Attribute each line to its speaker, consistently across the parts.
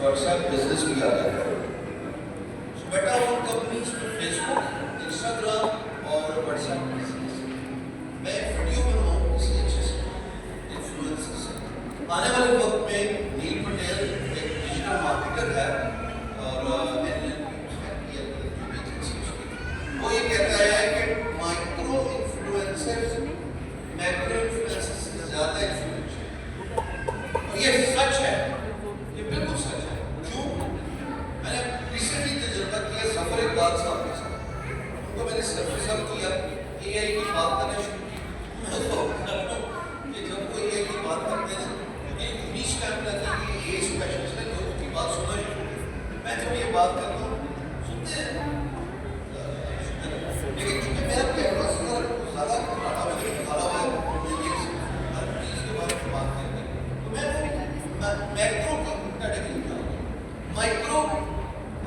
Speaker 1: WhatsApp business भी आ जाता है। बेटा वो कंपनीज फेसबुक, इंस्टाग्राम और व्हाट्सएप बिजनेस, मैं वीडियो बनाऊँ इसलिए अच्छे से इन्फ्लुएंसर्स है। आने वाले वक्त में नील पटेल एक डिजिटल मार्केटर है और वो ये कहता है कि माइक्रो इन्फ्लुएंसर्स मैक्रो इन्फ्लुएंसर्स से ज़्यादा इन्फ्लुएंशियल, और ये सच है, ये बिल्कुल सच है। क्यों? मैंने रिसेंटली तजुर्बा किया सफर इकबाल साहब के साथ, उनको मैंने सब किया AI की बात करना शुरू की। मैं तो कि जब कोई AI की बात करते हैं क्योंकि उन्नीस टाइम लगता है कि ये स्पेशलिस्ट है जो उसकी बात सुनना शुरू की। मैं जब ये बात करता हूँ सुनते हैं, लेकिन क्योंकि मेरा कैनवास ज़्यादा घाटा मैंने निकाला हुआ है हर चीज़ के बारे में बात करने, तो मैं मैक्रो कैटेगरी में आऊँगा। माइक्रो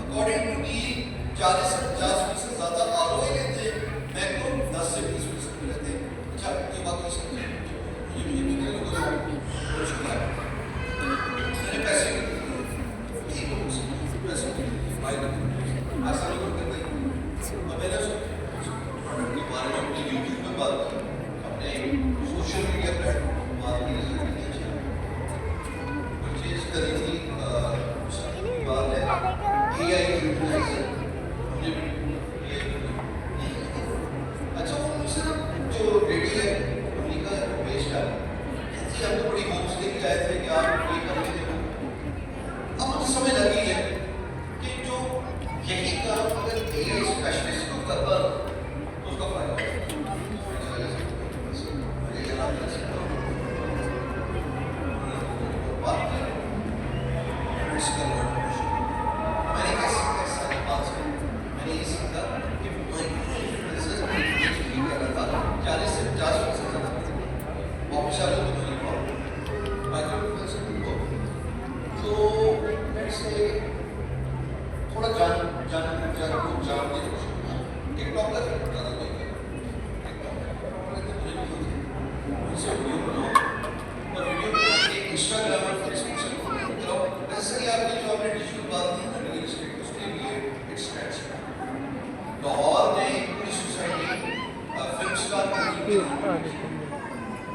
Speaker 1: अकॉर्डिंग टू डी 40 से 50% से ज़्यादा ROI लेते हैं, मैक्रो 10 से 20% लेते हैं। अच्छा, ये बात तो समझे, मुझे कितने लोगों ने बोल चुका है मैंने पैसे नहीं बोल पैसे ऐसा लोग करते हैं। और मैंने के बारे में अपने यूट्यूब पे बात की, अपने सोशल मीडिया प्लेटफॉर्म बात की, परचेज करी थी बात है AI यूटिलाइजर हमने अच्छा वो मुझसे जो रेडी है अमेरिका बेस्ड है, जी हम तो बड़ी होप्स लेके आए थे कि आप ये कर लेते हो। अब मुझे समझ लगी है कि जो यही काम अगर AI स्पेशलिस्ट को करता तो उसका फायदा थोड़ा जानते टिकटॉक का ज़्यादा नहीं कर वीडियो बना के इंस्टाग्राम और फेसबुक से करो, वैसे ही आपकी जो आपने डिजिटल बात की ना रियल एस्टेट, उसके लिए इट्स स्ट्रेच। लाहौर में पूरी सोसाइटी फिल्म स्टार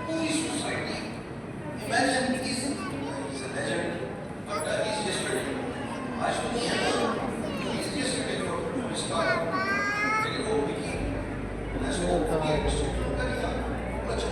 Speaker 1: पूरी society imagine is a legend but is just आज तो नहीं है, इज जस्ट अ स्टार, लेकिन वो बिकी ऐसे वो अच्छा